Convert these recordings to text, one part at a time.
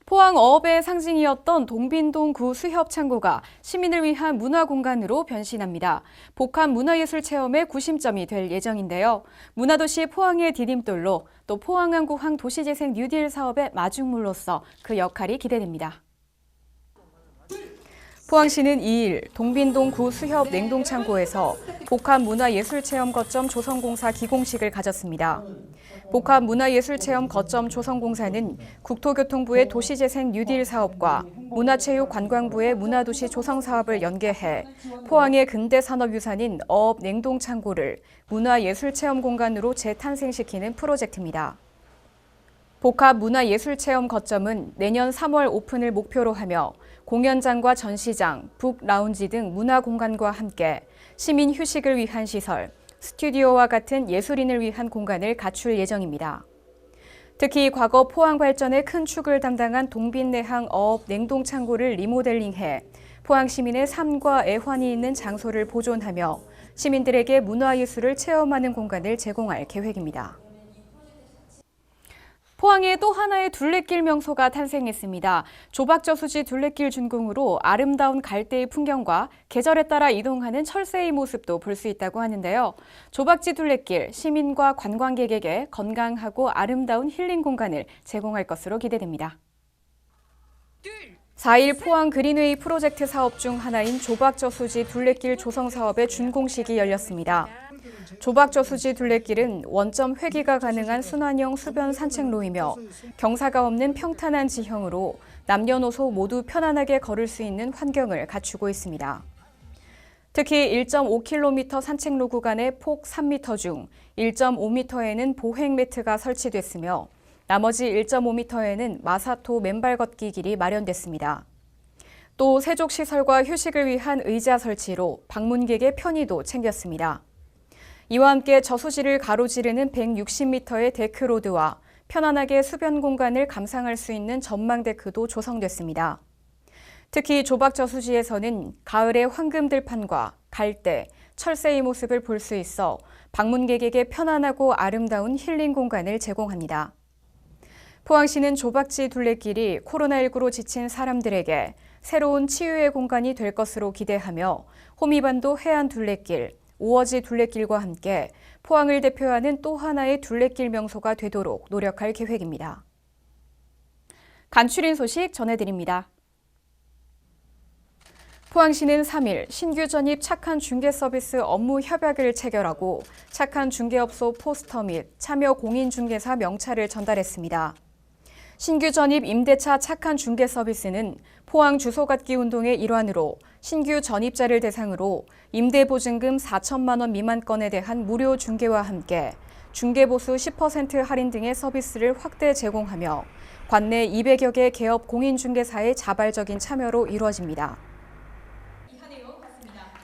포항 어업의 상징이었던 동빈동 구 수협창고가 시민을 위한 문화공간으로 변신합니다. 복합 문화예술 체험의 구심점이 될 예정인데요. 문화도시 포항의 디딤돌로 또 포항항구항 도시재생 뉴딜 사업의 마중물로서 그 역할이 기대됩니다. 포항시는 2일 동빈동 구 수협 냉동창고에서 복합문화예술체험 거점 조성공사 기공식을 가졌습니다. 복합문화예술체험 거점 조성공사는 국토교통부의 도시재생 뉴딜 사업과 문화체육관광부의 문화도시 조성 사업을 연계해 포항의 근대산업유산인 어업 냉동창고를 문화예술체험 공간으로 재탄생시키는 프로젝트입니다. 복합문화예술체험 거점은 내년 3월 오픈을 목표로 하며 공연장과 전시장, 북라운지 등 문화공간과 함께 시민 휴식을 위한 시설, 스튜디오와 같은 예술인을 위한 공간을 갖출 예정입니다. 특히 과거 포항 발전의 큰 축을 담당한 동빈내항 어업 냉동창고를 리모델링해 포항 시민의 삶과 애환이 있는 장소를 보존하며 시민들에게 문화예술을 체험하는 공간을 제공할 계획입니다. 포항에 또 하나의 둘레길 명소가 탄생했습니다. 조박저수지 둘레길 준공으로 아름다운 갈대의 풍경과 계절에 따라 이동하는 철새의 모습도 볼 수 있다고 하는데요. 조박지 둘레길, 시민과 관광객에게 건강하고 아름다운 힐링 공간을 제공할 것으로 기대됩니다. 4일 포항 그린웨이 프로젝트 사업 중 하나인 조박저수지 둘레길 조성 사업의 준공식이 열렸습니다. 조박저수지 둘레길은 원점 회귀가 가능한 순환형 수변 산책로이며 경사가 없는 평탄한 지형으로 남녀노소 모두 편안하게 걸을 수 있는 환경을 갖추고 있습니다. 특히 1.5km 산책로 구간의 폭 3m 중 1.5m에는 보행 매트가 설치됐으며 나머지 1.5m에는 마사토 맨발 걷기 길이 마련됐습니다. 또 세족시설과 휴식을 위한 의자 설치로 방문객의 편의도 챙겼습니다. 이와 함께 저수지를 가로지르는 160m의 데크로드와 편안하게 수변 공간을 감상할 수 있는 전망데크도 조성됐습니다. 특히 조박저수지에서는 가을의 황금들판과 갈대, 철새의 모습을 볼 수 있어 방문객에게 편안하고 아름다운 힐링 공간을 제공합니다. 포항시는 조박지 둘레길이 코로나19로 지친 사람들에게 새로운 치유의 공간이 될 것으로 기대하며 호미반도 해안 둘레길, 오어지 둘레길과 함께 포항을 대표하는 또 하나의 둘레길 명소가 되도록 노력할 계획입니다. 간추린 소식 전해드립니다. 포항시는 3일 신규 전입 착한 중개 서비스 업무 협약을 체결하고 착한 중개업소 포스터 및 참여 공인중개사 명찰을 전달했습니다. 신규 전입 임대차 착한 중개 서비스는 포항 주소 갖기 운동의 일환으로 신규 전입자를 대상으로 임대보증금 4천만 원 미만 건에 대한 무료 중개와 함께 중개보수 10% 할인 등의 서비스를 확대 제공하며 관내 200여 개 개업 공인중개사의 자발적인 참여로 이루어집니다.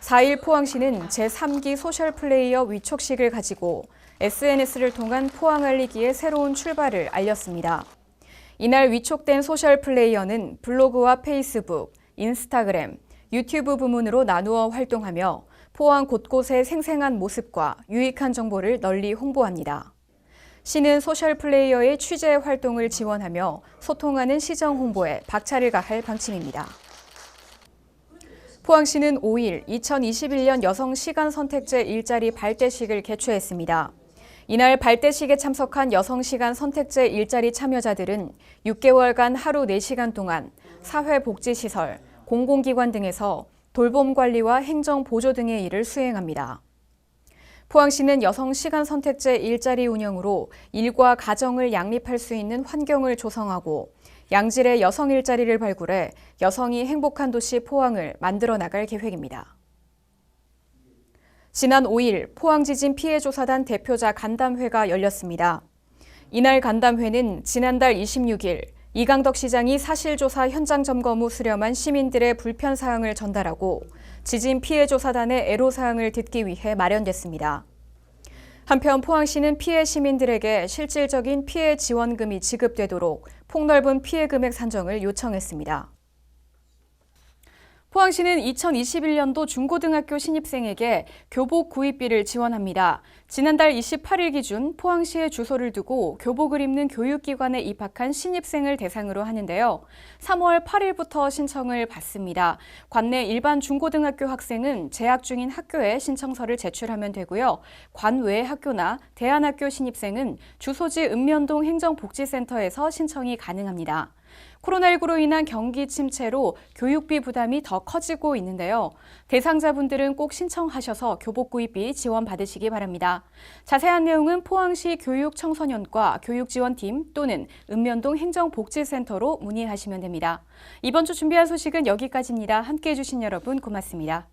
4일 포항시는 제3기 소셜플레이어 위촉식을 가지고 SNS를 통한 포항 알리기의 새로운 출발을 알렸습니다. 이날 위촉된 소셜플레이어는 블로그와 페이스북, 인스타그램, 유튜브 부문으로 나누어 활동하며 포항 곳곳의 생생한 모습과 유익한 정보를 널리 홍보합니다. 시는 소셜플레이어의 취재 활동을 지원하며 소통하는 시정 홍보에 박차를 가할 방침입니다. 포항시는 5일 2021년 여성 시간 선택제 일자리 발대식을 개최했습니다. 이날 발대식에 참석한 여성 시간 선택제 일자리 참여자들은 6개월간 하루 4시간 동안 사회복지시설, 공공기관 등에서 돌봄 관리와 행정 보조 등의 일을 수행합니다. 포항시는 여성 시간 선택제 일자리 운영으로 일과 가정을 양립할 수 있는 환경을 조성하고 양질의 여성 일자리를 발굴해 여성이 행복한 도시 포항을 만들어 나갈 계획입니다. 지난 5일 포항지진 피해조사단 대표자 간담회가 열렸습니다. 이날 간담회는 지난달 26일 이강덕 시장이 사실조사 현장 점검 후 수렴한 시민들의 불편사항을 전달하고 지진 피해조사단의 애로사항을 듣기 위해 마련됐습니다. 한편 포항시는 피해 시민들에게 실질적인 피해 지원금이 지급되도록 폭넓은 피해 금액 산정을 요청했습니다. 포항시는 2021년도 중고등학교 신입생에게 교복 구입비를 지원합니다. 지난달 28일 기준 포항시에 주소를 두고 교복을 입는 교육기관에 입학한 신입생을 대상으로 하는데요. 3월 8일부터 신청을 받습니다. 관내 일반 중고등학교 학생은 재학 중인 학교에 신청서를 제출하면 되고요. 관외 학교나 대안학교 신입생은 주소지 읍면동 행정복지센터에서 신청이 가능합니다. 코로나19로 인한 경기 침체로 교육비 부담이 더 커지고 있는데요. 대상자분들은 꼭 신청하셔서 교복 구입비 지원받으시기 바랍니다. 자세한 내용은 포항시 교육청소년과 교육지원팀 또는 읍면동 행정복지센터로 문의하시면 됩니다. 이번 주 준비한 소식은 여기까지입니다. 함께해 주신 여러분 고맙습니다.